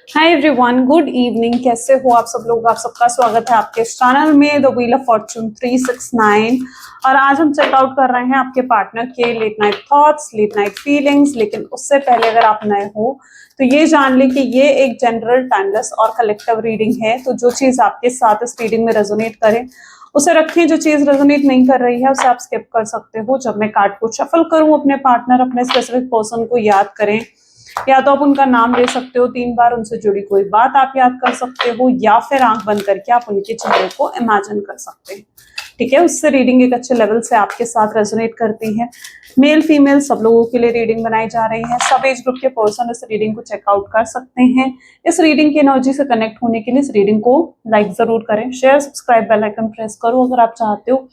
Hi everyone, good evening. कैसे हो आप सब लोग? आप सबका स्वागत है आपके इस चैनल में द व्हील ऑफ फॉर्चून 369। और आज हम चेकआउट कर रहे हैं आपके पार्टनर के late night thoughts, late night feelings. लेकिन उससे पहले अगर आप नए हो तो ये जान लें कि ये एक जनरल, टाइमलेस और कलेक्टिव रीडिंग है। तो जो चीज आपके साथ इस रीडिंग में रेजोनेट करे उसे रखें, जो चीज रेजोनेट नहीं कर रही है उसे आप स्किप कर सकते हो। जब मैं कार्ड को शफल करूं, अपने पार्टनर, अपने स्पेसिफिक पर्सन को याद करें, या तो आप उनका नाम ले सकते हो 3 बार, उनसे जुड़ी कोई बात आप याद कर सकते हो, या फिर आंख बंद करके आप उनके चेहरे को इमेजिन कर सकते हैं। ठीक है, उससे रीडिंग एक अच्छे लेवल से आपके साथ रेजोनेट करती है। मेल फीमेल सब लोगों के लिए रीडिंग बनाई जा रही है। सब एज ग्रुप के पर्सन इस रीडिंग को चेकआउट कर सकते हैं। इस रीडिंग की एनर्जी से कनेक्ट होने के लिए इस रीडिंग को लाइक जरूर करें, share, subscribe, bell icon press करो अगर आप चाहते हो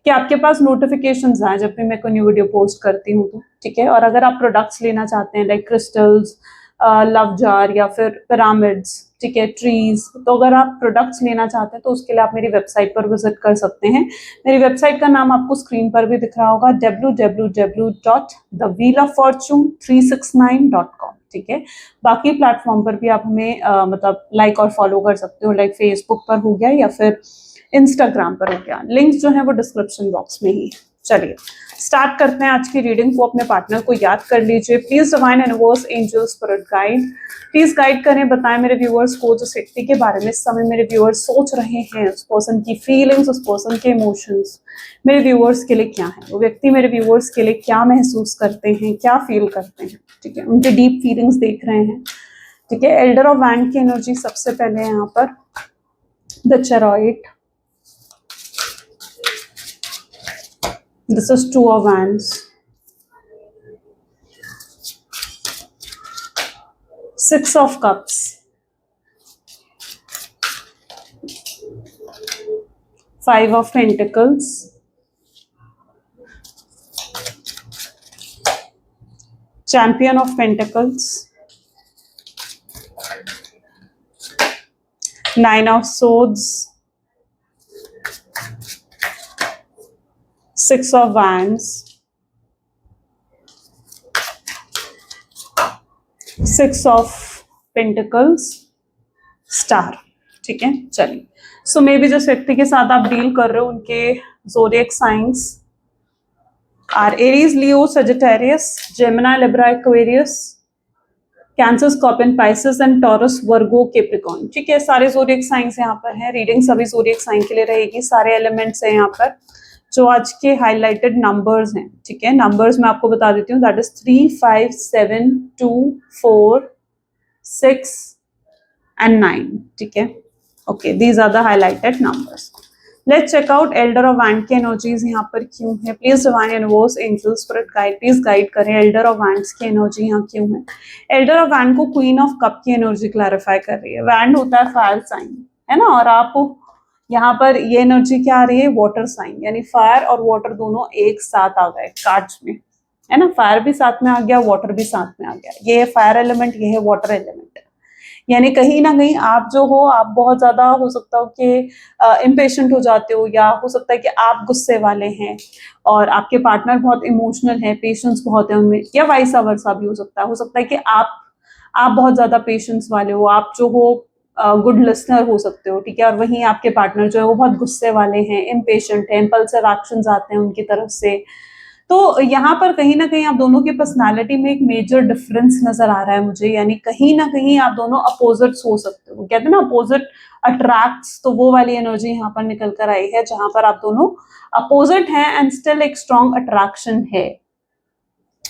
कि आपके पास नोटिफिकेशंस आए जब भी मैं कोई न्यू वीडियो पोस्ट करती हूँ तो। ठीक है, और अगर आप प्रोडक्ट्स लेना चाहते हैं लाइक क्रिस्टल्स, लव जार या फिर पिरामिड्स, ठीक है, ट्रीज, तो अगर आप प्रोडक्ट्स लेना चाहते हैं तो उसके लिए आप मेरी वेबसाइट पर विजिट कर सकते हैं। मेरी वेबसाइट का नाम आपको स्क्रीन पर भी दिख रहा होगा, www.thewheeloffortune369.com। ठीक है, बाकी प्लेटफॉर्म पर भी आप हमें मतलब लाइक और फॉलो कर सकते हो, लाइक फेसबुक पर हो गया या फिर इंस्टाग्राम पर हो गया। लिंक्स जो है वो डिस्क्रिप्शन बॉक्स में ही। चलिए स्टार्ट करते हैं आज की रीडिंग को। अपने पार्टनर को याद कर लीजिए। Please divine universe, angel, spirit guide, please guide करें, बताएं मेरे व्यूअर्स को जिस व्यक्ति के बारे में इस समय मेरे व्यूअर्स सोच रहे हैं, उस पर्सन की फीलिंग्स, उस पर्सन के इमोशंस मेरे व्यूअर्स के लिए क्या है, वो व्यक्ति मेरे व्यूअर्स के लिए क्या महसूस करते हैं, क्या फील करते हैं। ठीक है, उनके डीप फीलिंग्स देख रहे हैं। ठीक है, एल्डर ऑफ वैंड की एनर्जी सबसे पहले है यहाँ पर, the चेरॉइट, this is two of wands, 6 of cups, 5 of pentacles, champion of pentacles, 9 of swords, 6 of wands, 6 of pentacles, star. ठीक है, चलिए सो मे बी जिस व्यक्ति के साथ आप डील कर रहे हो उनके zodiac science are Aries, Leo, Sagittarius, Gemini, Libra, Aquarius, Cancer, Scorpion, Pisces and Taurus, Virgo, Capricorn. ठीक है, सारे ज़ोडिएक साइंस यहाँ पर हैं। रीडिंग सभी ज़ोडिएक साइन के लिए रहेगी। सारे एलिमेंट्स हैं यहाँ पर जो आज के हाईलाइटेड नंबर्स हैं। ठीक है, नंबर्स मैं आपको बता देती हूँ, दैट इज 3, 5, 7, 2, 4, 6 and 9. ठीक है, okay, these are the highlighted numbers. Let's check out elder of wand की एनर्जीज यहाँ पर क्यों है। Please divine universe, angel, spirit guide, please guide करें एल्डर ऑफ वैंड्स की एनर्जी यहाँ क्यों है। एल्डर ऑफ वैंड को क्वीन ऑफ कप की एनर्जी क्लैरिफाई कर रही है। वैंड होता है फायर साइन, है ना, और आप यहाँ पर ये एनर्जी क्या आ रही है, वाटर साइन, यानी फायर और वाटर दोनों एक साथ आ गए कार्ड्स में, है ना। फायर भी साथ में आ गया, वाटर भी साथ में आ गया। ये है फायर एलिमेंट, ये है वाटर एलिमेंट। यानी कहीं ना कहीं आप जो हो, आप बहुत ज्यादा हो सकता हो कि इम्पेशेंट हो जाते हो, या हो सकता है कि आप गुस्से वाले हैं और आपके पार्टनर बहुत इमोशनल है, पेशेंस बहुत है उनमें, या वाइसा वर्सा भी हो सकता है। हो सकता है कि आप बहुत ज्यादा पेशेंस वाले हो, आप जो हो गुड लिसनर हो सकते हो। ठीक है, और वहीं आपके पार्टनर जो है वो बहुत गुस्से वाले हैं, इम्पेशेंट है, इम्पल्सिव एक्शंस आते हैं उनकी तरफ से। तो यहाँ पर कहीं ना कहीं आप दोनों की पर्सनालिटी में एक मेजर डिफरेंस नजर आ रहा है मुझे। यानी कहीं ना कहीं आप दोनों अपोजिट्स हो सकते हो। कहते हैं ना अपोजिट अट्रैक्ट्स, तो वो वाली एनर्जी यहाँ पर निकल कर आई है जहां पर आप दोनों अपोजिट हैं एंड स्टिल एक स्ट्रॉन्ग अट्रैक्शन है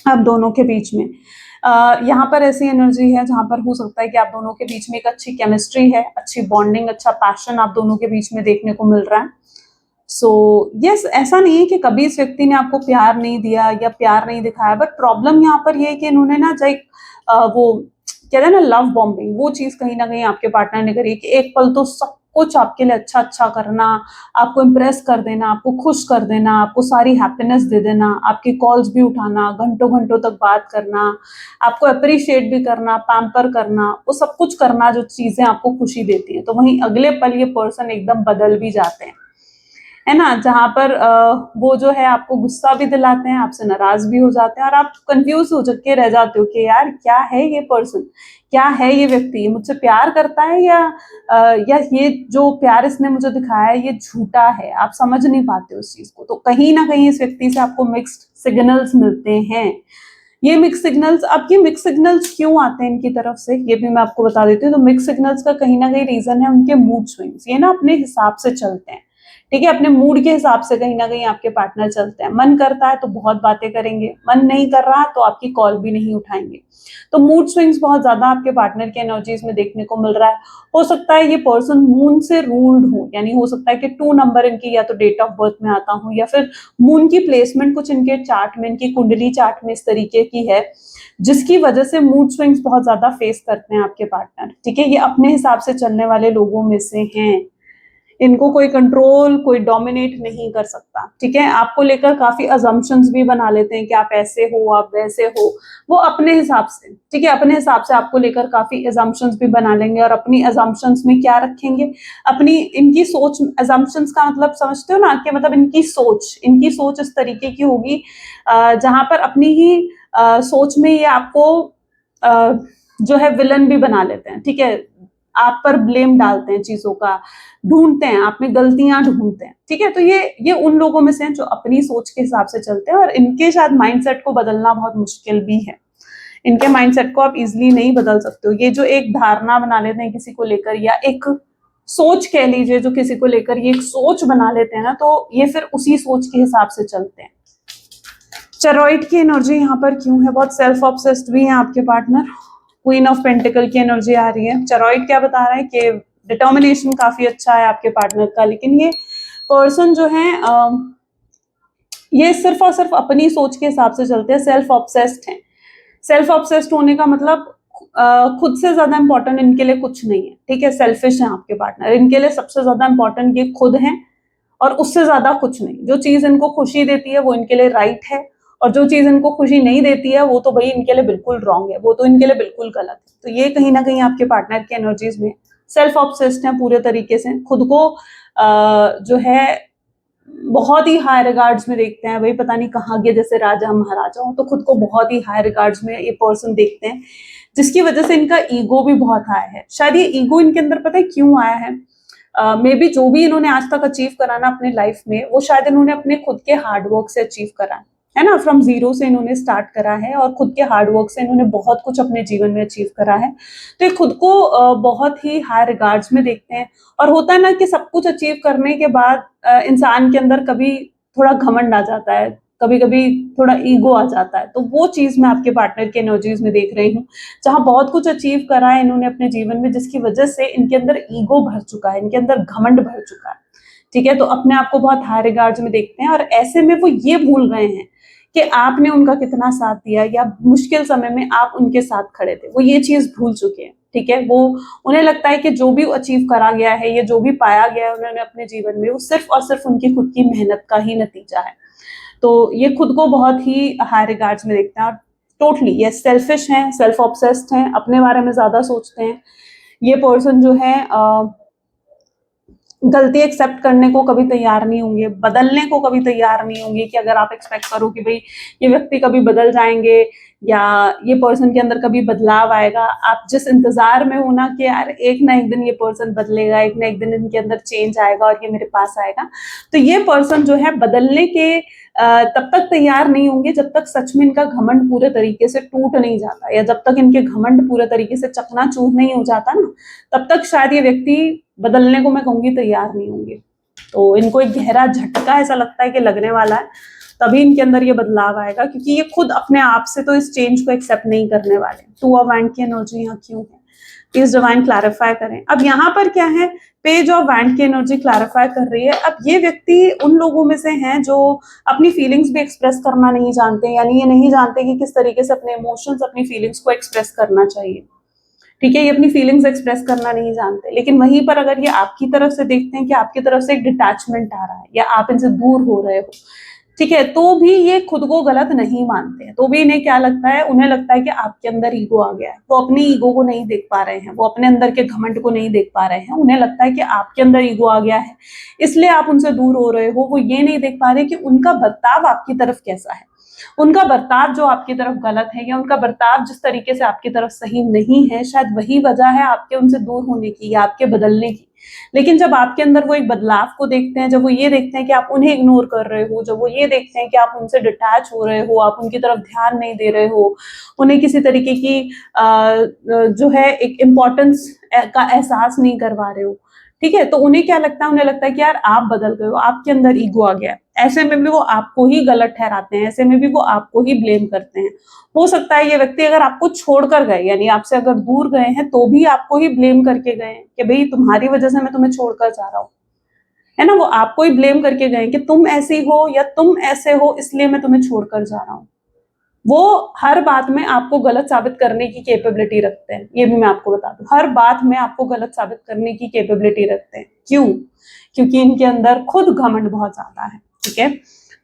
आप दोनों के बीच में। यहाँ पर ऐसी एनर्जी है जहां पर हो सकता है कि आप दोनों के बीच में एक अच्छी केमिस्ट्री है, अच्छी बॉन्डिंग, अच्छा पैशन आप दोनों के बीच में देखने को मिल रहा है। सो यस, ऐसा नहीं है कि कभी इस व्यक्ति ने आपको प्यार नहीं दिया या प्यार नहीं दिखाया, बट प्रॉब्लम यहाँ पर ये है कि इन्होंने ना वो कहते हैं ना लव बॉम्बिंग, वो चीज कहीं ना कहीं आपके पार्टनर ने करी कि एक पल तो सब कुछ आपके लिए अच्छा अच्छा करना, आपको इम्प्रेस कर देना, आपको खुश कर देना, आपको सारी हैप्पीनेस दे देना, आपकी कॉल्स भी उठाना, घंटों घंटों तक बात करना, आपको अप्रिशिएट भी करना, पैम्पर करना, वो सब कुछ करना जो चीजें आपको खुशी देती हैं। तो वहीं अगले पल ये पर्सन एकदम बदल भी जाते हैं। है ना, जहां पर वो जो है आपको गुस्सा भी दिलाते हैं, आपसे नाराज भी हो जाते हैं और आप कंफ्यूज हो के रह जाते हो कि यार क्या है ये पर्सन, क्या है ये व्यक्ति, ये मुझसे प्यार करता है या ये जो प्यार इसने मुझे दिखाया है ये झूठा है। आप समझ नहीं पाते उस चीज को। तो कहीं ना कहीं इस व्यक्ति से आपको मिक्स्ड सिग्नल्स मिलते हैं। ये मिक्स सिग्नल्स, अब ये मिक्स सिग्नल्स क्यों आते हैं इनकी तरफ से ये भी मैं आपको बता देती हूँ। तो मिक्स सिग्नल्स का कहीं ना कहीं रीजन है उनके मूड स्विंग्स। ये ना अपने हिसाब से चलते हैं, ठीक है, अपने मूड के हिसाब से कहीं ना कहीं आपके पार्टनर चलते हैं। मन करता है तो बहुत बातें करेंगे, मन नहीं कर रहा तो आपकी कॉल भी नहीं उठाएंगे। तो मूड स्विंग्स बहुत ज्यादा आपके पार्टनर के एनर्जीज में देखने को मिल रहा है। हो सकता है ये पर्सन मून से रूल्ड हो, यानी हो सकता है कि 2 नंबर इनकी या तो डेट ऑफ बर्थ में आता हो या फिर मून की प्लेसमेंट कुछ इनके चार्ट में, इनकी कुंडली चार्ट में इस तरीके की है जिसकी वजह से मूड स्विंग्स बहुत ज्यादा फेस करते हैं आपके पार्टनर। ठीक है, ये अपने हिसाब से चलने वाले लोगों में से हैं। इनको कोई कंट्रोल, कोई डोमिनेट नहीं कर सकता। ठीक है, आपको लेकर काफी अजम्पशंस भी बना लेते हैं कि आप ऐसे हो, आप वैसे हो। वो अपने हिसाब से, ठीक है, अपने हिसाब से आपको लेकर काफी अजम्पशंस भी बना लेंगे और अपनी अजम्पशंस में क्या रखेंगे, अपनी इनकी सोच। अजम्पशंस का मतलब समझते हो ना, कि मतलब इनकी सोच इस तरीके की होगी जहां पर अपनी ही सोच में ये आपको जो है विलन भी बना लेते हैं। ठीक है, आप पर ब्लेम डालते हैं, चीजों का ढूंढते हैं, आप में गलतियां ढूंढते हैं। ठीक है, तो ये उन लोगों में से हैं जो अपनी सोच के हिसाब से चलते हैं और इनके शायद माइंडसेट को बदलना बहुत मुश्किल भी है। इनके माइंडसेट को आप इजिली नहीं बदल सकते हो। ये जो एक धारणा बना लेते हैं किसी को लेकर, या एक सोच कह लीजिए जो किसी को लेकर ये एक सोच बना लेते हैं ना, तो ये फिर उसी सोच के हिसाब से चलते हैं। चेरॉइड की एनर्जी यहाँ पर क्यों है? बहुत सेल्फ ऑब्सेस्ड भी है आपके पार्टनर। क्वीन ऑफ पेंटिकल की एनर्जी आ रही है। चेरॉइड क्या बता रहा है कि डिटर्मिनेशन काफी अच्छा है आपके पार्टनर का, लेकिन ये पर्सन जो है ये सिर्फ और सिर्फ अपनी सोच के हिसाब से चलते हैं, सेल्फ ऑब्सेस्ड हैं। सेल्फ ऑब्सेस्ड होने का मतलब खुद से ज्यादा इंपॉर्टेंट इनके लिए कुछ नहीं है। ठीक है, सेल्फिश है आपके पार्टनर, इनके लिए सबसे ज्यादा इंपॉर्टेंट ये खुद है और उससे ज्यादा कुछ नहीं। जो चीज इनको खुशी देती है वो इनके लिए राइट है, और जो चीज इनको खुशी नहीं देती है वो तो भाई इनके लिए बिल्कुल रॉन्ग है, वो तो इनके लिए बिल्कुल गलत है। तो ये कहीं ना कहीं आपके पार्टनर की एनर्जीज में सेल्फ ऑब्सेस्ड है पूरे तरीके से। खुद को जो है बहुत ही हाई रिगार्ड्स में देखते हैं। भाई पता नहीं कहाँ गए, जैसे राजा महाराजा हो, तो खुद को बहुत ही हाई रिगार्ड्स में ये पर्सन देखते हैं, जिसकी वजह से इनका ईगो भी बहुत हाई है। शायद ये ईगो इनके अंदर पता है क्यों आया है? मे बी जो भी इन्होंने आज तक अचीव करा ना अपने लाइफ में, वो शायद इन्होंने अपने खुद के हार्डवर्क से अचीव करा है ना। फ्रॉम जीरो से इन्होंने स्टार्ट करा है और खुद के हार्डवर्क से इन्होंने बहुत कुछ अपने जीवन में अचीव करा है। तो ये खुद को बहुत ही हाई रिगार्ड्स में देखते हैं। और होता है ना कि सब कुछ अचीव करने के बाद इंसान के अंदर कभी थोड़ा घमंड आ जाता है, कभी कभी थोड़ा ईगो आ जाता है। तो वो चीज मैं आपके पार्टनर के एनर्जीज में देख रही हूँ, जहां बहुत कुछ अचीव करा है इन्होंने अपने जीवन में, जिसकी वजह से इनके अंदर ईगो भर चुका है, इनके अंदर घमंड भर चुका है। ठीक है, तो अपने आप को बहुत हाई रिगार्ड्स में देखते हैं और ऐसे में वो ये भूल गए हैं कि आपने उनका कितना साथ दिया या मुश्किल समय में आप उनके साथ खड़े थे। वो ये चीज भूल चुके हैं। ठीक है, वो उन्हें लगता है कि जो भी अचीव करा गया है, ये जो भी पाया गया है उन्होंने अपने जीवन में, वो सिर्फ और सिर्फ उनकी खुद की मेहनत का ही नतीजा है। तो ये खुद को बहुत ही हाई रिगार्ड्स में देखते हैं और टोटली ये सेल्फिश हैं, सेल्फ ऑब्सेस्ड हैं, अपने बारे में ज्यादा सोचते हैं। ये पर्सन जो है गलती एक्सेप्ट करने को कभी तैयार नहीं होंगे, बदलने को कभी तैयार नहीं होंगे। कि अगर आप एक्सपेक्ट करो कि भाई ये व्यक्ति कभी बदल जाएंगे या ये पर्सन के अंदर कभी बदलाव आएगा, आप जिस इंतजार में हो ना कि यार एक ना एक दिन ये पर्सन बदलेगा, एक ना एक दिन इनके अंदर चेंज आएगा और ये मेरे पास आएगा, तो ये पर्सन जो है बदलने के तब तक तैयार नहीं होंगे जब तक सच में इनका घमंड पूरे तरीके से टूट नहीं जाता, या जब तक इनके घमंड पूरे तरीके से चकनाचूर नहीं हो जाता ना, तब तक शायद ये व्यक्ति बदलने को मैं कहूंगी तैयार नहीं होंगे। तो इनको एक गहरा झटका ऐसा लगता है कि लगने वाला है, तभी इनके अंदर ये बदलाव आएगा, क्योंकि ये खुद अपने आप से तो इस चेंज को एक्सेप्ट नहीं करने वाले। 2 ऑफ वैंड की एनर्जी यहाँ क्यों है, प्लीज डिवाइन क्लैरिफाई करें। अब यहाँ पर क्या है, पेज ऑफ वैंड की एनर्जी क्लैरिफाई कर रही है। अब ये व्यक्ति उन लोगों में से हैं जो अपनी फीलिंग्स भी एक्सप्रेस करना नहीं जानते, यानी ये नहीं जानते कि किस तरीके से अपने इमोशंस, अपनी फीलिंग्स को एक्सप्रेस करना चाहिए। ठीक है, ये अपनी फीलिंग्स एक्सप्रेस करना नहीं जानते। लेकिन वहीं पर अगर ये आपकी तरफ से देखते हैं कि आपकी तरफ से एक डिटैचमेंट आ रहा है या आप इनसे दूर हो रहे हो, ठीक है, तो भी ये खुद को गलत नहीं मानते हैं, तो भी इन्हें क्या लगता है, उन्हें लगता है कि आपके अंदर ईगो आ गया है। वो अपनी ईगो को नहीं देख पा रहे हैं, वो अपने अंदर के घमंड को नहीं देख पा रहे हैं। उन्हें लगता है कि आपके अंदर ईगो आ गया है, इसलिए आप उनसे दूर हो रहे हो। वो ये नहीं देख पा रहे कि उनका बर्ताव आपकी तरफ कैसा है, उनका बर्ताव जो आपकी तरफ गलत है, या उनका बर्ताव जिस तरीके से आपकी तरफ सही नहीं है, शायद वही वजह है आपके उनसे दूर होने की या आपके बदलने की। लेकिन जब आपके अंदर वो एक बदलाव को देखते हैं, जब वो ये देखते हैं कि आप उन्हें इग्नोर कर रहे हो, जब वो ये देखते हैं कि आप उनसे डिटैच हो रहे हो, आप उनकी तरफ ध्यान नहीं दे रहे हो, उन्हें किसी तरीके की जो है एक इम्पोर्टेंस का एहसास नहीं करवा रहे हो, ठीक है, तो उन्हें क्या लगता है, उन्हें लगता है कि यार आप बदल गए हो, आपके अंदर ईगो आ गया है। ऐसे में भी वो आपको ही गलत ठहराते हैं, ऐसे में भी वो आपको ही ब्लेम करते हैं। हो सकता है ये व्यक्ति अगर आपको छोड़कर गए, यानी आपसे अगर दूर गए हैं, तो भी आपको ही ब्लेम करके गए हैं कि भाई तुम्हारी वजह से मैं तुम्हें छोड़कर जा रहा हूँ, है ना। वो आपको ही ब्लेम करके गए कि तुम ऐसी हो या तुम ऐसे हो, इसलिए मैं तुम्हें छोड़कर जा रहा हूँ। वो हर बात में आपको गलत साबित करने की कैपेबिलिटी रखते हैं, ये भी मैं आपको बता दूं, हर बात में आपको गलत साबित करने की कैपेबिलिटी रखते हैं। क्यों? क्योंकि इनके अंदर खुद घमंड बहुत ज्यादा है, ठीक है।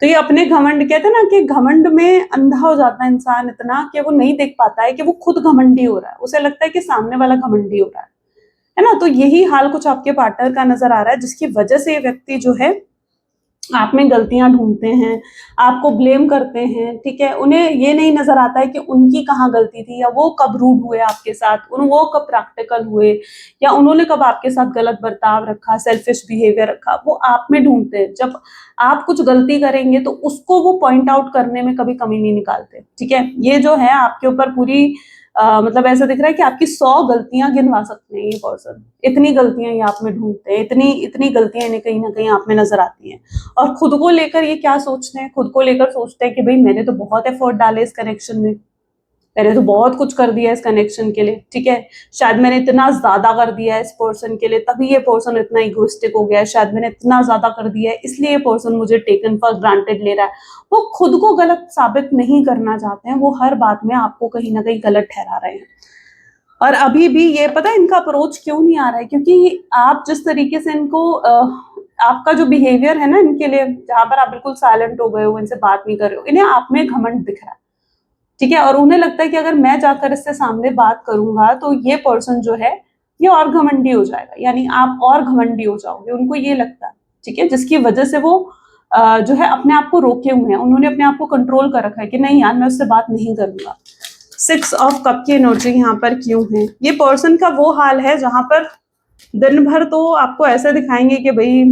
तो ये अपने घमंड, कहते हैं ना कि घमंड में अंधा हो जाता है इंसान इतना कि वो नहीं देख पाता है कि वो खुद घमंडी हो रहा है, उसे लगता है कि सामने वाला घमंडी हो रहा है ना। तो यही हाल कुछ आपके पार्टनर का नजर आ रहा है, जिसकी वजह से ये व्यक्ति जो है आप में गलतियां ढूंढते हैं, आपको ब्लेम करते हैं, ठीक है। उन्हें ये नहीं नजर आता है कि उनकी कहाँ गलती थी, या वो कब रूड हुए आपके साथ, वो कब प्रैक्टिकल हुए, या उन्होंने कब आपके साथ गलत बर्ताव रखा, सेल्फिश बिहेवियर रखा, वो आप में ढूंढते हैं। जब आप कुछ गलती करेंगे तो उसको वो पॉइंट आउट करने में कभी कमी नहीं निकालते, ठीक है। ये जो है आपके ऊपर पूरी मतलब ऐसा दिख रहा है कि आपकी 100 गलतियां गिनवा सकते हैं ये पर्सन, इतनी गलतियां ये आप में ढूंढते हैं, इतनी इतनी गलतियां इन्हें कहीं ना कहीं आप में नजर आती हैं। और खुद को लेकर ये क्या सोचते हैं, खुद को लेकर सोचते हैं कि भाई मैंने तो बहुत एफर्ट डाले इस कनेक्शन में, मैंने तो बहुत कुछ कर दिया इस कनेक्शन के लिए, ठीक है। शायद मैंने इतना ज्यादा कर दिया है इस पर्सन के लिए, तभी ये पर्सन इतना इगोइस्टिक हो गया है। शायद मैंने इतना ज्यादा कर दिया है, इसलिए ये पर्सन मुझे टेकन फॉर ग्रांटेड ले रहा है। वो खुद को गलत साबित नहीं करना चाहते हैं, वो हर बात में आपको कहीं ना कहीं गलत ठहरा रहे हैं। और अभी भी ये पता है इनका अप्रोच क्यों नहीं आ रहा है, क्योंकि आप जिस तरीके से इनको आपका जो बिहेवियर है ना इनके लिए, जहां पर आप बिल्कुल साइलेंट हो गए हो, इनसे बात नहीं कर रहे हो, इन्हें आप में घमंड दिख रहा है, ठीक है। और उन्हें लगता है कि अगर मैं जाकर इससे सामने बात करूंगा तो ये पर्सन जो है ये और घमंडी हो जाएगा, यानी आप और घमंडी हो जाओगे, उनको ये लगता है, ठीक है। जिसकी वजह से वो जो है अपने आप को रोके हुए हैं, उन्होंने अपने आप को कंट्रोल कर रखा है कि नहीं यार मैं उससे बात नहीं करूंगा। 6 ऑफ कप की एनर्जी यहाँ पर क्यों है? ये पर्सन का वो हाल है जहां पर दिन भर तो आपको ऐसे दिखाएंगे कि भाई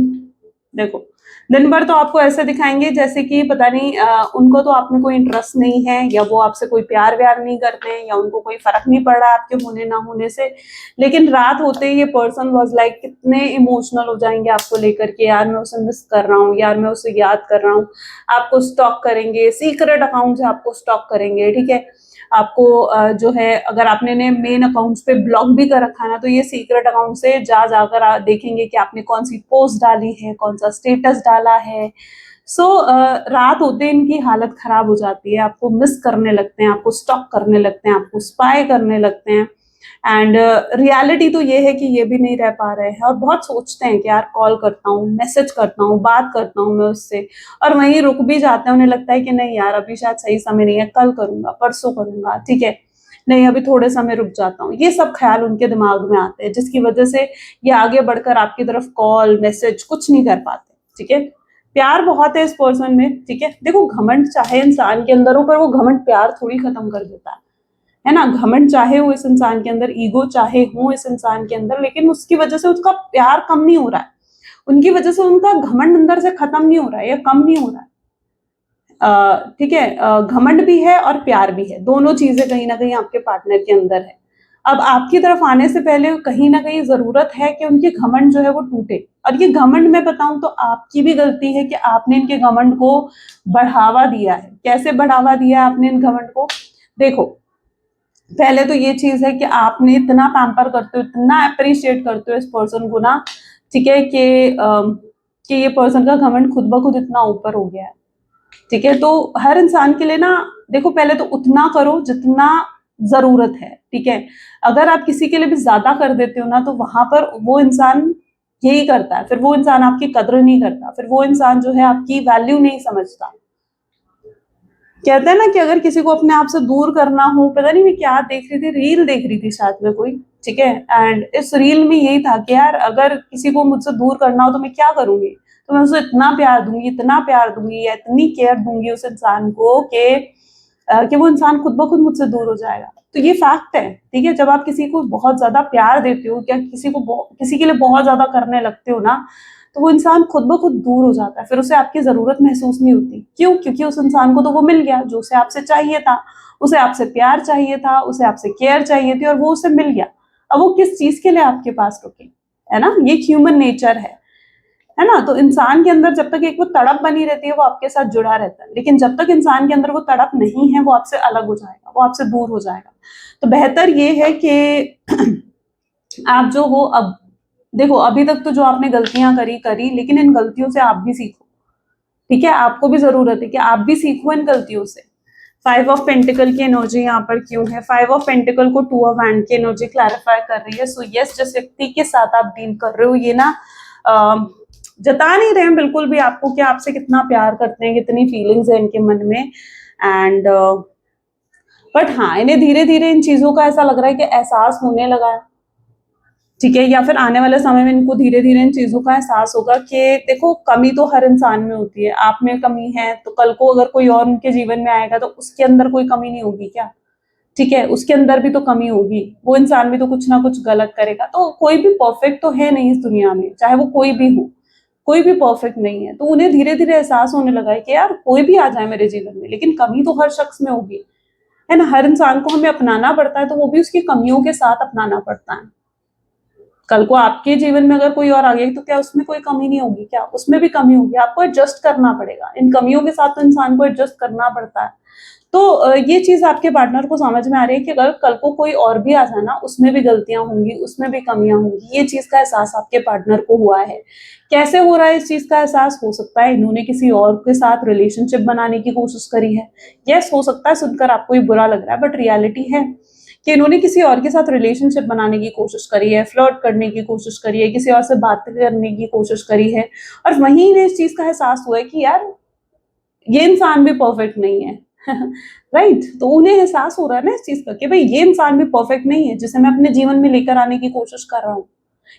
देखो, दिन भर तो आपको ऐसे दिखाएंगे जैसे कि पता नहीं उनको तो आप में कोई इंटरेस्ट नहीं है, या वो आपसे कोई प्यार व्यार नहीं करते हैं, या उनको कोई फर्क नहीं पड़ रहा है आपके होने ना होने से। लेकिन रात होते ही ये पर्सन वाज लाइक कितने इमोशनल हो जाएंगे आपको लेकर के, यार मैं उसे मिस कर रहा हूँ, यार मैं उसे याद कर रहा हूँ। आपको स्टॉक करेंगे, सीक्रेट अकाउंट से आपको स्टॉक करेंगे, ठीक है। आपको जो है अगर आपने ने मेन अकाउंट्स पे ब्लॉक भी कर रखा है ना, तो ये सीक्रेट अकाउंट से जाकर आप देखेंगे कि आपने कौन सी पोस्ट डाली है, कौन सा स्टेटस डाला है। सो रात होते इनकी हालत खराब हो जाती है, आपको मिस करने लगते हैं, आपको स्टॉक करने लगते हैं, आपको स्पाई करने लगते हैं। एंड रियलिटी तो ये है कि ये भी नहीं रह पा रहे हैं, और बहुत सोचते हैं कि यार कॉल करता हूँ, मैसेज करता हूँ, बात करता हूँ मैं उससे, और वहीं रुक भी जाते हैं। उन्हें लगता है कि नहीं यार अभी शायद सही समय नहीं है, कल करूंगा, परसों करूंगा, ठीक है, नहीं अभी थोड़े समय रुक जाता हूँ। ये सब ख्याल उनके दिमाग में आते हैं, जिसकी वजह से ये आगे बढ़कर आपकी तरफ कॉल मैसेज कुछ नहीं कर पाते, ठीक है। प्यार बहुत है इस पर्सन में, ठीक है। देखो घमंड चाहे इंसान के अंदर हो, पर वो घमंड प्यार थोड़ी खत्म कर देता है ना। घमंड चाहे हो इस इंसान के अंदर, ईगो चाहे हो इस इंसान के अंदर, लेकिन उसकी वजह से उसका प्यार कम नहीं हो रहा है, उनकी वजह से उनका घमंड अंदर से खत्म नहीं हो रहा है या कम नहीं हो रहा है, ठीक है। घमंड भी है और प्यार भी है, दोनों चीजें कहीं ना कहीं आपके पार्टनर के अंदर है। अब आपकी तरफ आने से पहले कहीं ना कहीं जरूरत है कि उनके घमंड जो है वो टूटे। और ये घमंड मैं बताऊं तो आपकी भी गलती है कि आपने इनके घमंड को बढ़ावा दिया है। कैसे बढ़ावा दिया आपने इन घमंड को? देखो, पहले तो ये चीज है कि आपने इतना पैम्पर करते हो, इतना अप्रिशिएट करते हो इस पर्सन को ना, ठीक है, कि ये पर्सन का घमंड खुद ब खुद इतना ऊपर हो गया है, ठीक है। तो हर इंसान के लिए ना, देखो पहले तो उतना करो जितना जरूरत है, ठीक है। अगर आप किसी के लिए भी ज्यादा कर देते हो ना, तो वहां पर वो इंसान यही करता है, फिर वो इंसान आपकी कद्र नहीं करता, फिर वो इंसान जो है आपकी वैल्यू नहीं समझता, कहते हैं ना कि अगर किसी को अपने आप से दूर करना हो, पता नहीं मैं क्या देख रही थी, रील देख रही थी शायद में कोई, ठीक है, एंड इस रील में यही था कि यार अगर किसी को मुझसे दूर करना हो तो मैं क्या करूंगी, तो मैं उसे इतना प्यार दूंगी, इतना प्यार दूंगी या इतनी केयर दूंगी उस इंसान को कि वो इंसान खुद ब खुद मुझसे दूर हो जाएगा। तो ये फैक्ट है, ठीक है। जब आप किसी को बहुत ज्यादा प्यार देते हो या किसी के लिए बहुत ज्यादा करने लगते हो ना, तो वो इंसान खुद ब खुद दूर हो जाता है, फिर उसे आपकी जरूरत महसूस नहीं होती। क्यों? क्योंकि उस इंसान को तो वो मिल गया जो उसे आपसे चाहिए था, उसे आपसे प्यार चाहिए था, उसे आपसे केयर चाहिए थी, और वो उसे मिल गया। अब वो किस चीज के लिए आपके पास रुके, है ना? ये ह्यूमन नेचर है ना? तो इंसान के अंदर जब तक एक वो तड़प बनी रहती है, वो आपके साथ जुड़ा रहता है, लेकिन जब तक इंसान के अंदर वो तड़प नहीं है, वो आपसे अलग हो जाएगा, वो आपसे दूर हो जाएगा। तो बेहतर ये है कि आप जो हो, अब देखो, अभी तक तो जो आपने गलतियां करी करी, लेकिन इन गलतियों से आप भी सीखो, ठीक है। आपको भी जरूरत है कि आप भी सीखो इन गलतियों से। 5 ऑफ पेंटिकल की एनर्जी यहाँ पर क्यों है? 5 ऑफ पेंटिकल को 2 ऑफ हैंड की एनर्जी क्लैरिफाई कर रही है। सो यस, जिस व्यक्ति के साथ आप डील कर रहे हो, ये ना जता नहीं रहे हैं बिल्कुल भी आपको कि आपसे कितना प्यार करते हैं, कितनी फीलिंग्स है इनके मन में, एंड बट हाँ, इन्हें धीरे धीरे इन चीजों का ऐसा लग रहा है कि एहसास होने लगा है, ठीक है, या फिर आने वाले समय में इनको धीरे धीरे इन चीजों का एहसास होगा कि देखो, कमी तो हर इंसान में होती है। आप में कमी है तो कल को अगर कोई और उनके जीवन में आएगा तो उसके अंदर कोई कमी नहीं होगी क्या? ठीक है, उसके अंदर भी तो कमी होगी, वो इंसान भी तो कुछ ना कुछ गलत करेगा। तो कोई भी परफेक्ट तो है नहीं इस दुनिया में, चाहे वो कोई भी हो, कोई भी परफेक्ट नहीं है। तो उन्हें धीरे धीरे एहसास होने लगा है कि यार कोई भी आ जाए मेरे जीवन में, लेकिन कमी तो हर शख्स में होगी, है ना? हर इंसान को हमें अपनाना पड़ता है, तो वो भी उसकी कमियों के साथ अपनाना पड़ता है। कल को आपके जीवन में अगर कोई और आ गया तो क्या उसमें कोई कमी नहीं होगी क्या? उसमें भी कमी होगी, आपको एडजस्ट करना पड़ेगा। इन कमियों के साथ तो इंसान को एडजस्ट करना पड़ता है। तो ये चीज आपके पार्टनर को समझ में आ रही है कि अगर कल को कोई और भी आ जाए ना, उसमें भी गलतियां होंगी, उसमें भी कमियां होंगी। ये चीज का एहसास आपके पार्टनर को हुआ है। कैसे हो रहा है इस चीज का एहसास? हो सकता है इन्होंने किसी और के साथ रिलेशनशिप बनाने की कोशिश करी है। यस, हो सकता है सुनकर आपको ये बुरा लग रहा है, बट रियलिटी है कि इन्होंने किसी और के साथ रिलेशनशिप बनाने की कोशिश करी है, फ्लर्ट करने की कोशिश करी है, किसी और से बात करने की कोशिश करी है, और वहीं इन्हें इस चीज का एहसास हुआ है कि यार ये इंसान भी परफेक्ट नहीं है। राइट? तो उन्हें एहसास हो रहा है ना इस चीज का कि भाई ये इंसान भी परफेक्ट नहीं है जिसे मैं अपने जीवन में लेकर आने की कोशिश कर रहा हूँ,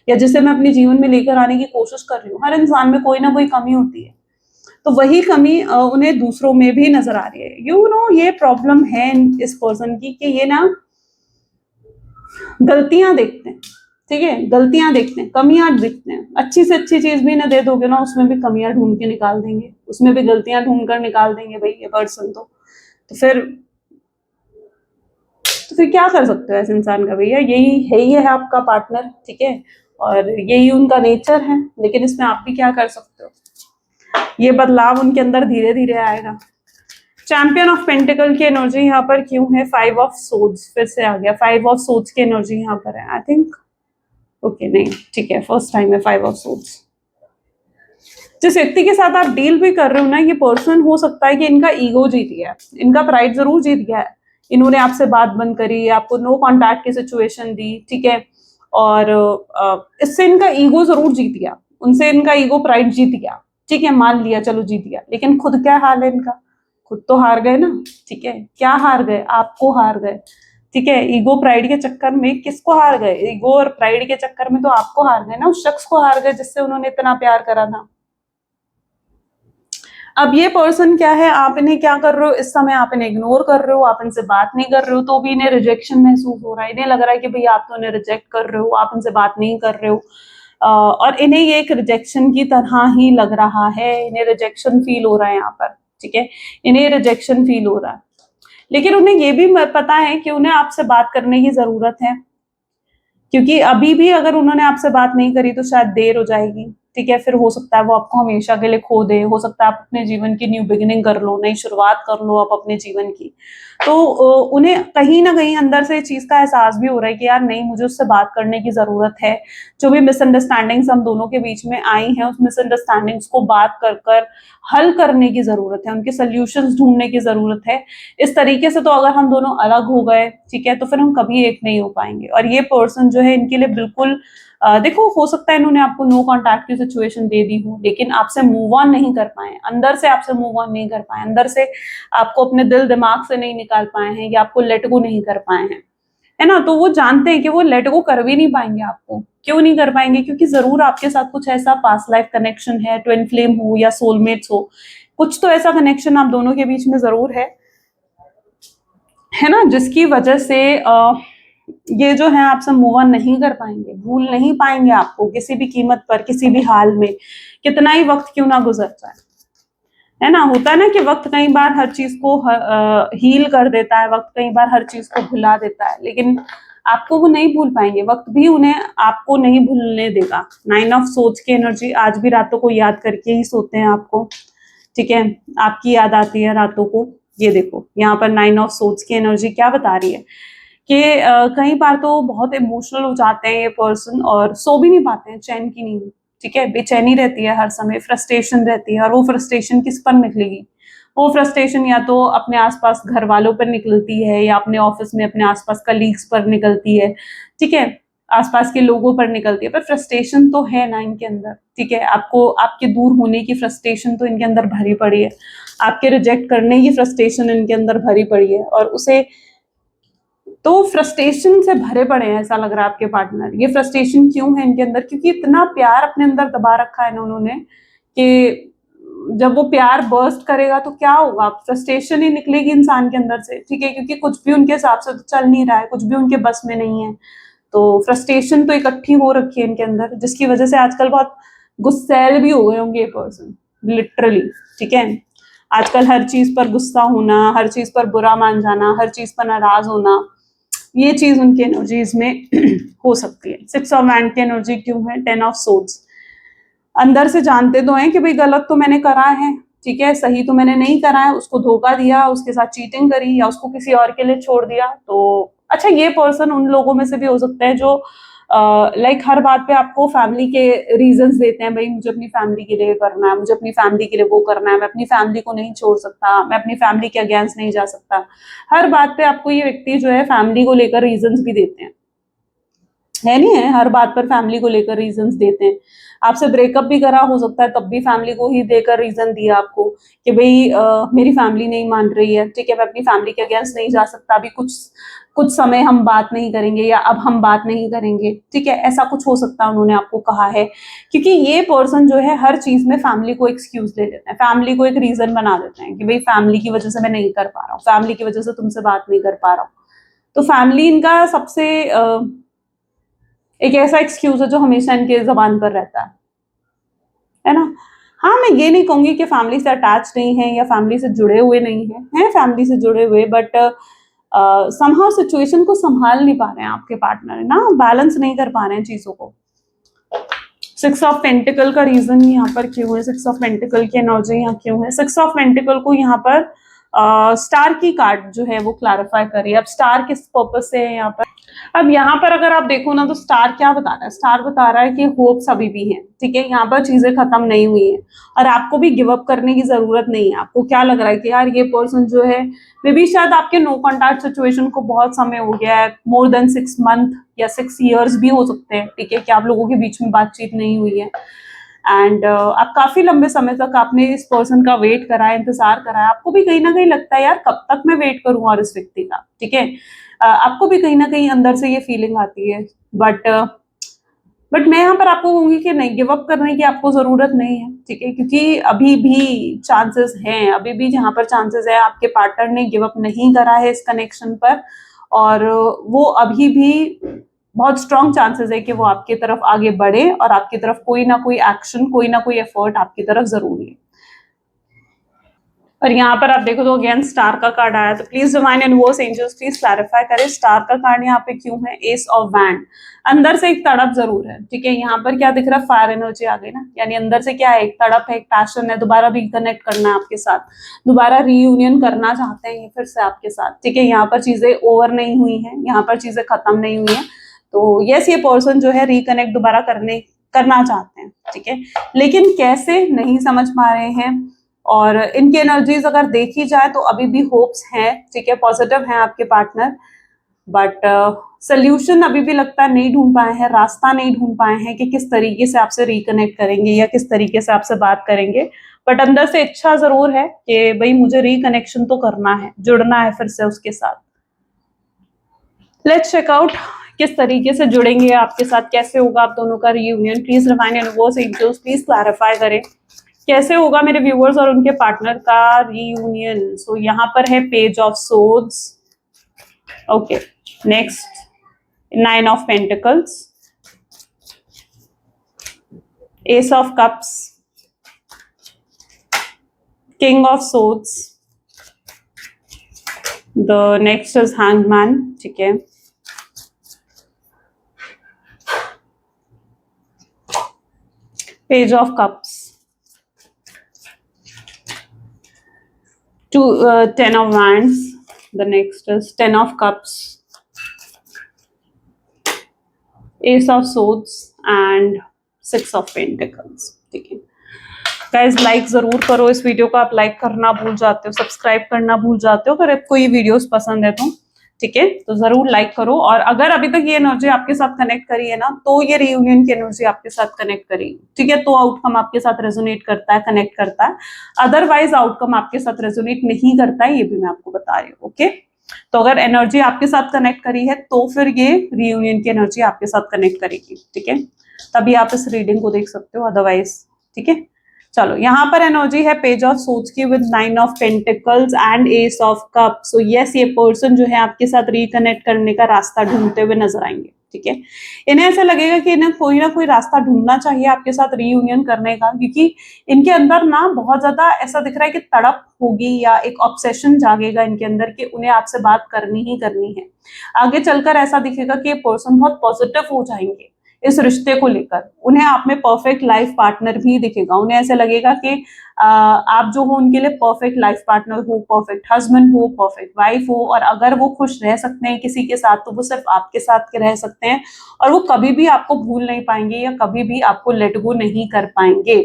या जिसे मैं अपने जीवन में लेकर आने की कोशिश कर रही हूँ। हर इंसान में कोई ना कोई कमी होती है, तो वही कमी उन्हें दूसरों में भी नजर आ रही है। ये प्रॉब्लम है इस पर्सन की कि ये ना गलतियां देखते हैं, ठीक है, गलतियां देखते हैं, कमियां देखते हैं। अच्छी से अच्छी चीज भी ना दे दोगे ना, उसमें भी कमियां ढूंढ के निकाल देंगे, उसमें भी गलतियां ढूंढ कर निकाल देंगे भाई ये पर्सन। तो फिर क्या कर सकते हो ऐसे इंसान का? भैया यही है आपका पार्टनर, ठीक है, और यही उनका नेचर है, लेकिन इसमें आप भी क्या कर सकते हो? ये बदलाव उनके अंदर धीरे धीरे आएगा। चैंपियन ऑफ पेंटिकल की एनर्जी यहाँ पर क्यों है? 5 ऑफ सोर्ड्स फिर से आ गया। 5 ऑफ सोर्ड्स की एनर्जी यहाँ पर है, आई थिंक। ओके, नहीं, ठीक है, फर्स्ट टाइम है 5 ऑफ सोर्ड्स। जिस व्यक्ति के साथ आप डील भी कर रहे हो ना, ये पर्सन हो सकता है कि इनका ईगो जीत गया है, इनका प्राइड जरूर जीत गया है। इन्होंने आपसे बात बंद करी, आपको नो कांटेक्ट की सिचुएशन दी, ठीक है, और इससे इनका ईगो जरूर जीत गया, उनसे इनका ईगो प्राइड जीत गया, ठीक है, मान लिया, चलो जीत गया, लेकिन खुद क्या हाल है इनका? खुद तो हार गए ना, ठीक है। क्या हार गए? आपको हार गए, ठीक है। ईगो प्राइड के चक्कर में किसको हार गए? ईगो और प्राइड के चक्कर में तो आपको हार गए ना, उस शख्स को हार गए जिससे उन्होंने इतना प्यार करा था। अब ये पर्सन क्या है, आप इन्हें क्या कर रहे हो? इस समय आप इन्हें इग्नोर कर रहे हो, आप इनसे बात नहीं कर रहे हो, तो भी इन्हें रिजेक्शन महसूस हो रहा है। इन्हें लग रहा है कि भाई आप तो इन्हें रिजेक्ट कर रहे हो, आप इनसे बात नहीं कर रहे हो, और इन्हें ये एक रिजेक्शन की तरह ही लग रहा है। इन्हें रिजेक्शन फील हो रहा है यहाँ पर, ठीक है, इन्हें रिजेक्शन फील हो रहा है। लेकिन उन्हें ये भी पता है कि उन्हें आपसे बात करने की जरूरत है, क्योंकि अभी भी अगर उन्होंने आपसे बात नहीं करी तो शायद देर हो जाएगी, ठीक है। फिर हो सकता है वो आपको हमेशा के लिए खो दे, हो सकता है आप अपने जीवन की न्यू बिगिनिंग कर लो, नई शुरुआत कर लो आप अपने जीवन की। तो उन्हें कहीं ना कहीं अंदर से इस चीज का एहसास भी हो रहा है कि यार नहीं, मुझे उससे बात करने की जरूरत है। जो भी मिसअंडरस्टैंडिंग्स हम दोनों के बीच में आई हैं, उस मिसअंडरस्टैंडिंग्स को बात कर कर हल करने की जरूरत है, उनके सोल्यूशंस ढूंढने की जरूरत है। इस तरीके से तो अगर हम दोनों अलग हो गए, ठीक है, तो फिर हम कभी एक नहीं हो पाएंगे। और ये पर्सन जो है इनके लिए बिल्कुल देखो, हो सकता है इन्होंने आपको नो कॉन्टैक्ट की सिचुएशन दे दी हो, लेकिन आपसे मूव ऑन नहीं कर पाए, अंदर से आपसे मूव ऑन नहीं कर पाए, अंदर से आपको अपने दिल दिमाग से नहीं निकाल पाए हैं, या आपको लेट गो नहीं कर पाए हैं, है ना। तो वो जानते हैं कि वो लेट गो कर भी नहीं पाएंगे आपको। क्यों नहीं कर पाएंगे? क्योंकि जरूर आपके साथ कुछ ऐसा पास्ट लाइफ कनेक्शन है, ट्विन फ्लेम हो या सोलमेट्स हो, कुछ तो ऐसा कनेक्शन आप दोनों के बीच में जरूर है ना, जिसकी वजह से ये जो है आपसे मूव ऑन नहीं कर पाएंगे, भूल नहीं पाएंगे आपको किसी भी कीमत पर, किसी भी हाल में, कितना ही वक्त क्यों ना गुजर जाए, है ना। होता है ना कि वक्त कई बार हर चीज को हील कर देता है, वक्त कई बार हर चीज को भुला देता है, लेकिन आपको वो नहीं भूल पाएंगे, वक्त भी उन्हें आपको नहीं भूलने देगा। 9 ऑफ सोच की एनर्जी, आज भी रातों को याद करके ही सोते हैं आपको, ठीक है, आपकी याद आती है रातों को। ये देखो यहाँ पर 9 ऑफ सोच की एनर्जी क्या बता रही है कि कई बार तो बहुत इमोशनल हो जाते हैं ये पर्सन और सो भी नहीं पाते हैं, चैन की नींद, ठीक है, बेचैनी रहती है हर समय, फ्रस्ट्रेशन रहती है। और वो फ्रस्ट्रेशन किस पर निकलेगी? वो फ्रस्ट्रेशन या तो अपने आसपास घर वालों पर निकलती है, या अपने ऑफिस में अपने आसपास कलीग्स पर निकलती है, ठीक है, आसपास के लोगों पर निकलती है, पर फ्रस्ट्रेशन तो है ना इनके अंदर, ठीक है। आपको आपके दूर होने की फ्रस्ट्रेशन तो इनके अंदर भरी पड़ी है, आपके रिजेक्ट करने की फ्रस्ट्रेशन इनके अंदर भरी पड़ी है, और उसे तो फ्रस्ट्रेशन से भरे पड़े हैं ऐसा लग रहा है आपके पार्टनर। ये फ्रस्ट्रेशन क्यों है इनके अंदर? क्योंकि इतना प्यार अपने अंदर दबा रखा है ना उन्होंने कि जब वो प्यार बर्स्ट करेगा तो क्या होगा? फ्रस्ट्रेशन ही निकलेगी इंसान के अंदर से, ठीक है, क्योंकि कुछ भी उनके हिसाब से तो चल नहीं रहा है, कुछ भी उनके बस में नहीं है। तो फ्रस्ट्रेशन तो इकट्ठी हो रखी है इनके अंदर, जिसकी वजह से आजकल बहुत गुस्सैल भी हो गए होंगे ये पर्सन, लिटरली, ठीक है। आजकल हर चीज पर गुस्सा होना, हर चीज पर बुरा मान जाना, हर चीज पर नाराज होना, ये चीज उनके एनर्जीज में हो सकती है। 6 ऑफ वैंड की एनर्जी क्यों है? 10 ऑफ सोर्ड्स, अंदर से जानते तो हैं कि भाई गलत तो मैंने करा है, ठीक है, सही तो मैंने नहीं करा है, उसको धोखा दिया, उसके साथ चीटिंग करी, या उसको किसी और के लिए छोड़ दिया। तो अच्छा, ये पर्सन उन लोगों में से भी हो सकता है जो लाइक हर बात पे आपको फैमिली के रीजंस देते हैं, भाई मुझे अपनी फैमिली के लिए करना है, मुझे अपनी फैमिली के लिए वो करना है, मैं अपनी फैमिली को नहीं छोड़ सकता, मैं अपनी फैमिली के अगेंस्ट नहीं जा सकता। हर बात पे आपको ये व्यक्ति जो है फैमिली को लेकर रीजंस भी देते हैं, है नहीं है, हर बात पर फैमिली को लेकर रीजंस देते हैं। आपसे ब्रेकअप भी करा हो सकता है, तब भी फैमिली को ही देकर रीजन दिया आपको कि भाई मेरी फैमिली नहीं मान रही है, ठीक है, मैं अपनी फैमिली के अगेंस्ट नहीं जा सकता, अभी कुछ कुछ समय हम बात नहीं करेंगे, या अब हम बात नहीं करेंगे, ठीक है, ऐसा कुछ हो सकता है उन्होंने आपको कहा है। क्योंकि ये पर्सन जो है हर चीज में फैमिली को एक्सक्यूज दे देते हैं, फैमिली को एक रीजन बना देते हैं कि भाई फैमिली की वजह से मैं नहीं कर पा रहा हूँ, फैमिली की वजह से तुमसे बात नहीं कर पा रहा हूँ। तो फैमिली इनका सबसे एक ऐसा एक्सक्यूज है जो हमेशा इनके जबान पर रहता है ना। हाँ, मैं ये नहीं कहूंगी कि फैमिली से अटैच नहीं है या फैमिली से जुड़े हुए नहीं है फैमिली से जुड़े हुए, बट समहाउ सिचुएशन को संभाल नहीं पा रहे हैं आपके पार्टनर ना, बैलेंस नहीं कर पा रहे हैं चीजों को। 6 ऑफ पेंटिकल का रीजन यहाँ पर क्यों है? 6 ऑफ पेंटिकल की एनर्जी यहाँ क्यों है? 6 ऑफ पेंटिकल को यहाँ पर स्टार की कार्ड जो है वो क्लैरिफाई करिए। अब स्टार किस पर्पज से है यहाँ पर? अब यहाँ पर अगर आप देखो ना, तो स्टार क्या बता रहा है? स्टार बता रहा है कि होप्स अभी भी हैं, ठीक है, यहाँ पर चीजें खत्म नहीं हुई हैं, और आपको भी गिव अप करने की जरूरत नहीं है। आपको क्या लग रहा है कि यार ये पर्सन जो है, मे बी शायद आपके नो कॉन्टैक्ट सिचुएशन को बहुत समय हो गया है, मोर देन 6 मंथ या 6 ईयर्स भी हो सकते हैं, ठीक है, कि आप लोगों के बीच में बातचीत नहीं हुई है। एंड आप काफी लंबे समय तक आपने इस पर्सन का वेट करा है, इंतजार करा है, आपको भी कहीं ना कहीं लगता है यार कब तक मैं वेट करूं और इस व्यक्ति का, ठीक है, आपको भी कहीं ना कहीं अंदर से ये फीलिंग आती है। बट मैं यहाँ पर आपको कहूंगी कि नहीं, गिव अप करने की आपको जरूरत नहीं है, ठीक है, क्योंकि अभी भी चांसेस हैं, अभी भी जहाँ पर चांसेस है आपके पार्टनर ने गिव अप नहीं करा है इस कनेक्शन पर, और वो अभी भी बहुत स्ट्रॉन्ग चांसेस है कि वो आपकी तरफ आगे बढ़े, और आपकी तरफ कोई ना कोई एक्शन, कोई ना कोई एफर्ट आपकी तरफ जरूरी है। और यहाँ पर आप देखो तो अगेन स्टार का कार्ड आया, तो please divine universe angels please clarify करें स्टार का कार्ड यहाँ पे क्यों है? एस ऑफ वैंड, अंदर से एक तड़प जरूर है, ठीक है, यहाँ पर क्या दिख रहा है? फायर एनर्जी आ गई ना, यानी अंदर से क्या है? एक तड़प है, एक पैशन है, दोबारा रिकनेक्ट करना है आपके साथ, दोबारा रीयूनियन करना चाहते हैं फिर से आपके साथ, ठीक है, यहाँ पर चीजें ओवर नहीं हुई है, यहाँ पर चीजें खत्म नहीं हुई है। तो यस, ये पर्सन जो है रिकनेक्ट दोबारा करना चाहते हैं, ठीक है, लेकिन कैसे नहीं समझ पा रहे हैं। और इनकी एनर्जीज अगर देखी जाए तो अभी भी होप्स हैं, ठीक है, पॉजिटिव हैं आपके पार्टनर, बट सोल्यूशन अभी भी लगता है नहीं ढूंढ पाए हैं, रास्ता नहीं ढूंढ पाए हैं कि किस तरीके से आपसे रिकनेक्ट करेंगे या किस तरीके से आपसे बात करेंगे। बट अंदर से इच्छा जरूर है कि भाई मुझे रिकनेक्शन तो करना है, जुड़ना है फिर से उसके साथ। लेट्स चेक आउट किस तरीके से जुड़ेंगे आपके साथ, कैसे होगा आप दोनों का reunion. Please divine universe angels please clarify करें कैसे होगा मेरे व्यूअर्स और उनके पार्टनर का रीयूनियन। सो यहाँ पर है page of swords, okay, next 9 of pentacles, S of cups, king of swords, the next is hangman, ठीक है, page of cups, 10 of wands, the next is 10 of cups, ace of swords and 6 of pentacles, ठीक है। Guys like जरूर करो इस video को, आप like करना भूल जाते हो, सब्सक्राइब करना भूल जाते हो। अगर आपको ये वीडियोस पसंद है तो ठीक है, तो जरूर लाइक करो। और अगर अभी तक ये एनर्जी आपके साथ कनेक्ट करी है ना, तो ये रियूनियन की एनर्जी आपके साथ कनेक्ट करी, ठीक है, तो आउटकम आपके साथ रेजोनेट करता है, कनेक्ट करता है। अदरवाइज आउटकम आपके साथ रेजोनेट नहीं करता है, ये भी मैं आपको बता रही हूँ। ओके, तो अगर एनर्जी आपके साथ कनेक्ट करी है तो फिर ये रियूनियन की एनर्जी आपके साथ कनेक्ट करेगी, ठीक है, तभी आप इस रीडिंग को देख सकते हो, अदरवाइज ठीक है। चलो, यहाँ पर एनर्जी है पेज ऑफ सोर्ड्स की with 9 of pentacles and S of cup. So yes, ये पर्सन जो है आपके साथ रिकनेक्ट करने का रास्ता ढूंढते हुए नजर आएंगे, ठीक है। इन्हें ऐसा लगेगा कि इन्हें कोई ना कोई रास्ता ढूंढना चाहिए आपके साथ रीयूनियन करने का, क्योंकि इनके अंदर ना बहुत ज्यादा ऐसा दिख रहा है कि तड़प होगी या एक ऑब्सेशन जागेगा इनके अंदर कि उन्हें आपसे बात करनी ही करनी है। आगे चलकर ऐसा दिखेगा कि ये पर्सन बहुत पॉजिटिव हो जाएंगे इस रिश्ते को लेकर, उन्हें आप में परफेक्ट लाइफ पार्टनर भी दिखेगा। उन्हें ऐसे लगेगा कि आप जो हो उनके लिए परफेक्ट लाइफ पार्टनर हो, परफेक्ट हस्बैंड हो, परफेक्ट वाइफ हो। और अगर वो खुश रह सकते हैं किसी के साथ तो वो सिर्फ आपके साथ के रह सकते हैं, और वो कभी भी आपको भूल नहीं पाएंगे या कभी भी आपको लेट गो नहीं कर पाएंगे।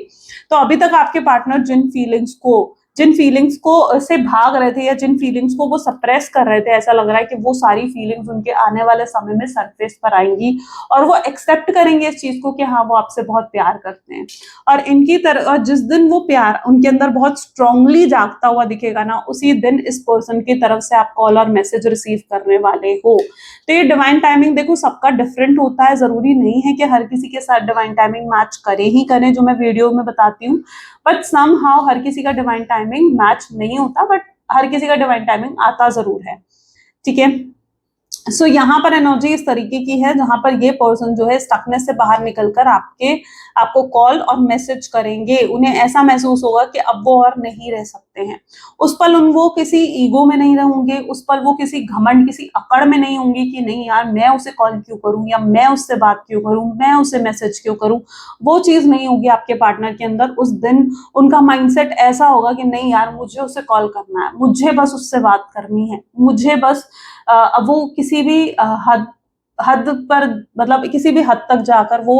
तो अभी तक आपके पार्टनर जिन फीलिंग्स को से भाग रहे थे या जिन फीलिंग्स को वो सप्रेस कर रहे थे, ऐसा लग रहा है कि वो सारी फीलिंग्स उनके आने वाले समय में सरफेस पर आएंगी और वो एक्सेप्ट करेंगे इस चीज को कि हाँ, वो आपसे बहुत प्यार करते हैं। और इनकी तरह, और जिस दिन वो प्यार उनके अंदर बहुत स्ट्रांगली जागता हुआ दिखेगा ना, उसी दिन इस पर्सन की तरफ से आप कॉल और मैसेज रिसीव करने वाले हो। तो ये डिवाइन टाइमिंग देखो सबका डिफरेंट होता है, जरूरी नहीं है कि हर किसी के साथ डिवाइन टाइमिंग मैच करे ही करे, जो मैं वीडियो में बताती हूँ। बट सम हाउ हर किसी का डिवाइन टाइमिंग मैच नहीं होता, बट हर किसी का डिवाइन टाइमिंग आता जरूर है, ठीक है। सो यहाँ पर एनर्जी इस तरीके की है जहां पर ये पर्सन जो है स्टकनेस से बाहर निकलकर आपको कॉल और मैसेज करेंगे। उन्हें ऐसा महसूस होगा कि अब वो और नहीं रह सकते हैं। उस पल वो किसी ईगो में नहीं रहेंगे, उस पल वो किसी घमंड, किसी अकड़ में नहीं होंगे कि नहीं यार मैं उसे कॉल क्यों करूं या मैं उससे बात क्यों करूं, मैं उसे मैसेज क्यों करूं। वो चीज नहीं होगी आपके पार्टनर के अंदर। उस दिन उनका माइंडसेट ऐसा होगा कि नहीं यार, मुझे उसे कॉल करना है, मुझे बस उससे बात करनी है, मुझे बस अब वो किसी भी हद पर, मतलब किसी भी हद तक जाकर वो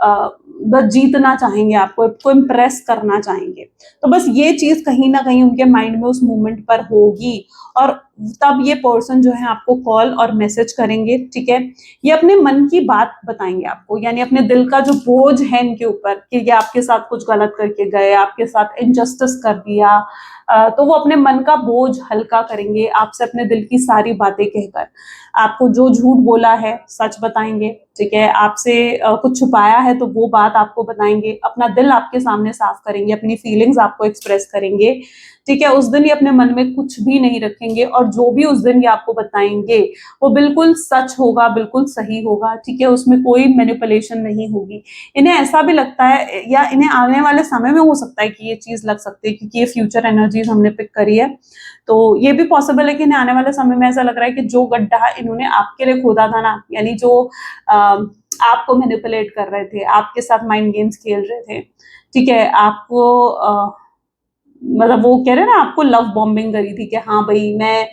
बस जीतना चाहेंगे, आपको इम्प्रेस करना चाहेंगे। तो बस ये चीज कहीं ना कहीं उनके माइंड में उस मोमेंट पर होगी, और तब ये पर्सन जो है आपको कॉल और मैसेज करेंगे, ठीक है। ये अपने मन की बात बताएंगे आपको, यानी अपने दिल का जो बोझ है इनके ऊपर कि ये आपके साथ कुछ गलत करके गए, आपके साथ इनजस्टिस कर दिया, तो वो अपने मन का बोझ हल्का करेंगे आपसे अपने दिल की सारी बातें कहकर। आपको जो झूठ बोला है सच बताएंगे, ठीक है। आपसे कुछ छुपाया है तो वो बात आपको बताएंगे, अपना दिल आपके सामने साफ करेंगे, अपनी फीलिंग्स आपको एक्सप्रेस करेंगे, ठीक है। उस दिन ये अपने मन में कुछ भी नहीं रखेंगे, और जो भी उस दिन ये आपको बताएंगे वो बिल्कुल सच होगा, बिल्कुल सही होगा, ठीक है। उसमें कोई मैनिपुलेशन नहीं होगी। इन्हें ऐसा भी लगता है, या इन्हें आने वाले समय में हो सकता है कि ये चीज लग सकती है, क्योंकि ये फ्यूचर एनर्जीज हमने पिक करी है, तो ये भी पॉसिबल है कि इन्हें आने वाले समय में ऐसा लग रहा है कि जो गड्ढा इन्होंने आपके लिए खोदा था ना, यानी जो आपको मैनिपुलेट कर रहे थे, आपके साथ माइंड गेम्स खेल रहे थे, ठीक है, आपको मतलब वो कह रहे हैं ना, आपको लव बॉम्बिंग करी थी कि हाँ भाई मैं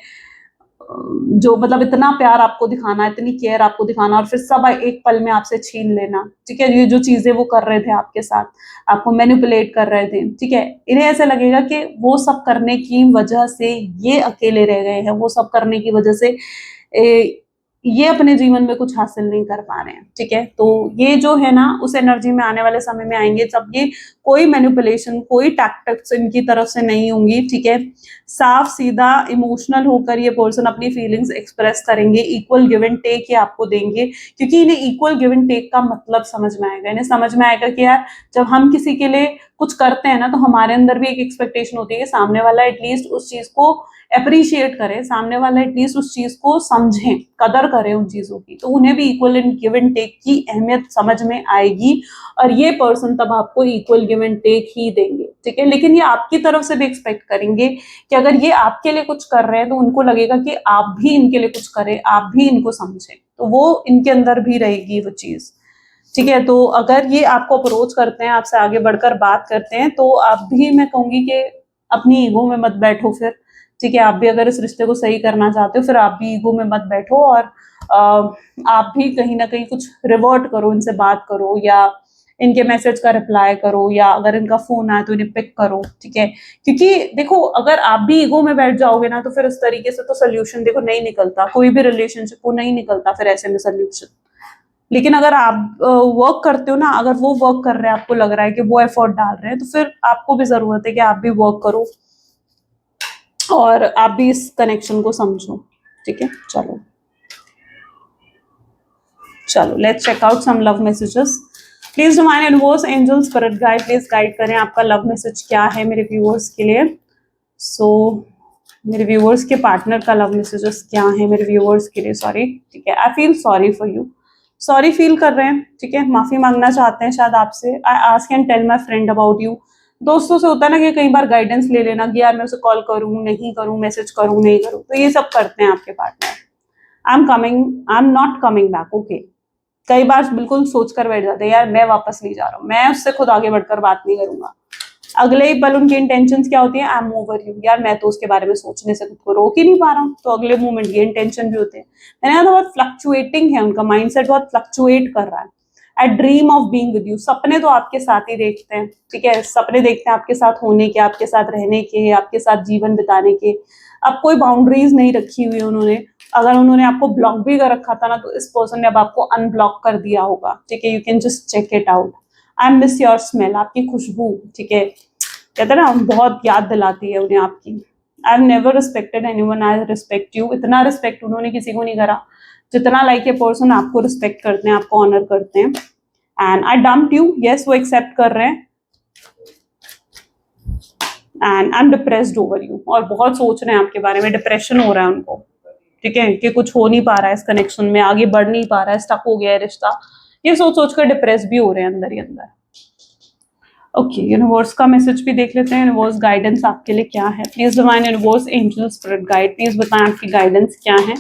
जो मतलब इतना प्यार आपको दिखाना, इतनी केयर आपको दिखाना, और फिर सब एक पल में आपसे छीन लेना, ठीक है। ये जो चीजें वो कर रहे थे आपके साथ, आपको मैनिपुलेट कर रहे थे, ठीक है। इन्हें ऐसा लगेगा कि वो सब करने की वजह से ये अकेले रह गए हैं, वो सब करने की वजह से ये अपने जीवन में कुछ हासिल नहीं कर पा रहे हैं, ठीक है। तो ये जो है ना, उस एनर्जी में आने वाले समय में आएंगे जब ये कोई मैनिपुलेशन, कोई टैक्टिक्स इनकी तरफ से नहीं होंगी, ठीक है। साफ सीधा इमोशनल होकर ये पर्सन अपनी फीलिंग्स एक्सप्रेस करेंगे, इक्वल गिव एंड टेक ये आपको देंगे, क्योंकि इन्हें इक्वल गिव एंड टेक का मतलब समझ में आएगा। इन्हें समझ में आएगा कि यार जब हम किसी के लिए कुछ करते हैं ना, तो हमारे अंदर भी एक एक्सपेक्टेशन होती है कि सामने वाला एटलीस्ट उस चीज को अप्रिशिएट करें, सामने वाला एटलीस्ट उस चीज को समझें, कदर करें उन चीजों की। तो उन्हें भी equal and give and take की अहमियत समझ में आएगी, और ये पर्सन तब आपको इक्वल गिव एंड टेक ही देंगे, ठीक है। लेकिन ये आपकी तरफ से भी एक्सपेक्ट करेंगे कि अगर ये आपके लिए कुछ कर रहे हैं तो उनको लगेगा कि आप भी इनके लिए कुछ करें, आप भी इनको समझें, तो वो इनके अंदर भी रहेगी वो चीज, ठीक है। तो अगर ये आपको अप्रोच करते हैं, आपसे आगे बढ़कर बात करते हैं, तो आप भी, मैं कहूंगी कि अपनी ईगो में मत बैठो फिर, ठीक है। आप भी अगर इस रिश्ते को सही करना चाहते हो, फिर आप भी ईगो में मत बैठो, और आप भी कहीं ना कहीं कुछ रिवर्ट करो, इनसे बात करो, या इनके मैसेज का रिप्लाई करो, या अगर इनका फोन आए तो इन्हें पिक करो, ठीक है। क्योंकि देखो, अगर आप भी ईगो में बैठ जाओगे ना, तो फिर इस तरीके से तो सोल्यूशन देखो नहीं निकलता, कोई भी रिलेशनशिप को नहीं निकलता फिर ऐसे में सोल्यूशन। लेकिन अगर आप वर्क करते हो ना, अगर वो वर्क कर रहे हैं, आपको लग रहा है कि वो एफर्ट डाल रहे हैं, तो फिर आपको भी जरूरत है कि आप भी वर्क करो और आप भी इस कनेक्शन को समझो, ठीक है। चलो चलो, let's check out some love messages. Please divine universe, angel, spirit guide, please guide करें आपका लव मैसेज क्या है मेरे व्यूअर्स के लिए। सो मेरे व्यूअर्स के पार्टनर का लव मैसेजेस क्या है मेरे व्यूअर्स के लिए, सॉरी, ठीक है। I feel sorry for you, sorry feel कर रहे हैं, ठीक है। माफी मांगना चाहते हैं शायद आपसे। I ask and tell my friend about you. दोस्तों से होता है ना कि कई बार गाइडेंस ले लेना कि यार मैं उसे कॉल करूं नहीं करूं, मैसेज करूं नहीं करूं, तो ये सब करते हैं आपके partner. I am not coming back, okay. कई बार बिल्कुल सोच कर बैठ जाते हैं यार मैं वापस नहीं जा रहा हूँ, मैं उससे खुद आगे बढ़कर बात नहीं करूंगा। अगले ही पल उनकी इंटेंशंस क्या होती है, आई एम ओवर यू, यार मैं तो उसके बारे में सोचने से खुद को रोक ही नहीं पा रहा हूँ। तो अगले मोमेंट ये इंटेंशन भी होते हैं। मैंने कहा बहुत फ्लक्चुएटिंग है, उनका माइंडसेट बहुत फ्लक्चुएट कर रहा है। आई dream of being with you, सपने तो आपके साथ ही देखते हैं, ठीक है। सपने देखते हैं आपके साथ होने के, आपके साथ रहने के, आपके साथ जीवन बिताने के। अब कोई बाउंड्रीज नहीं रखी हुई उन्होंने। अगर उन्होंने आपको ब्लॉक भी कर रखा था ना, तो इस पर्सन ने अब आपको अनब्लॉक कर दिया होगा, ठीक है। You can just check it out. I miss your smell, आपकी खुशबू, ठीक है। कहते हैं ना, बहुत याद दिलाती है उन्हें आपकी। I have never respected anyone I respect you, इतना रिस्पेक्ट उन्होंने किसी को नहीं करा जितना लाइक ए पर्सन आपको रिस्पेक्ट करते हैं, आपको ऑनर करते हैं। And I dumped you, yes वो एक्सेप्ट कर रहे हैं। And I am depressed over you, और बहुत सोच रहे हैं आपके बारे में, डिप्रेशन हो रहा है उनको, ठीक है, कि कुछ हो नहीं पा रहा है इस कनेक्शन में, आगे बढ़ नहीं पा रहा है, स्टक हो गया है रिश्ता। ये सोच सोच कर डिप्रेस भी हो रहे हैं अंदर ही अंदर। ओके, यूनिवर्स का मैसेज भी देख लेते हैं। यूनिवर्स गाइडेंस आपके लिए क्या है, please divine universe, angel, spirit guide, please बताएं आपकी गाइडेंस क्या है।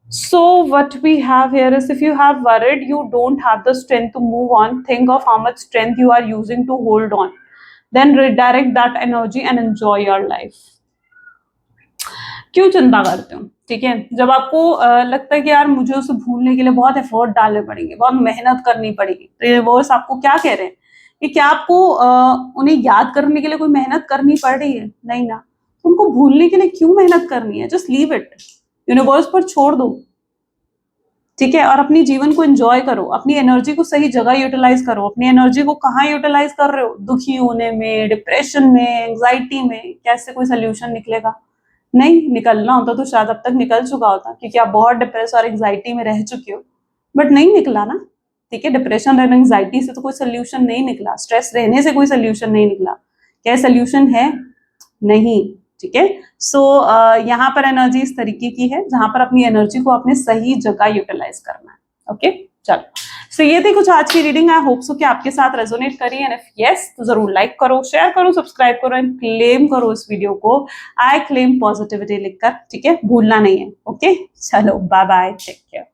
So what we have here is, if you have worried, you don't have the strength to move on, think of how much strength you are using to hold on, then redirect that energy and enjoy your life. क्यों चिंता करते हो, ठीक है। जब आपको लगता है कि यार मुझे उसे भूलने के लिए बहुत एफर्ट डालने पड़ेंगे, बहुत मेहनत करनी पड़ेगी, तो यूनिवर्स आपको क्या कह रहे हैं कि क्या आपको उन्हें याद करने के लिए कोई मेहनत करनी पड़ रही है, नहीं ना। उनको भूलने के लिए क्यों मेहनत करनी है, जस्ट लीव इट, यूनिवर्स पर छोड़ दो, ठीक है। और अपनी जीवन को एंजॉय करो, अपनी एनर्जी को सही जगह यूटिलाइज करो। अपनी एनर्जी को कहाँ यूटिलाइज कर रहे हो, दुखी होने में, डिप्रेशन में, एंग्जाइटी में। कैसे कोई सोल्यूशन निकलेगा, नहीं निकलना होता तो शायद अब तक निकल चुका होता, क्योंकि आप बहुत डिप्रेस और एंग्जाइटी में रह चुके हो, बट नहीं निकला ना, ठीक है। डिप्रेशन और एंग्जाइटी से तो कोई सोल्यूशन नहीं निकला, स्ट्रेस रहने से कोई सोल्यूशन नहीं निकला। क्या सोल्यूशन है, नहीं, ठीक है। सो यहाँ पर एनर्जी इस तरीके की है जहां पर अपनी एनर्जी को अपने सही जगह यूटिलाइज करना है, ओके। चलो, सो ये थी कुछ आज की रीडिंग। आई होप सो कि आपके साथ रेजोनेट करी, एंड इफ यस तो जरूर लाइक करो, शेयर करो, सब्सक्राइब करो एंड क्लेम करो इस वीडियो को, आई क्लेम पॉजिटिविटी लिखकर, ठीक है, भूलना नहीं है, ओके। चलो बाय बाय, टेक केयर।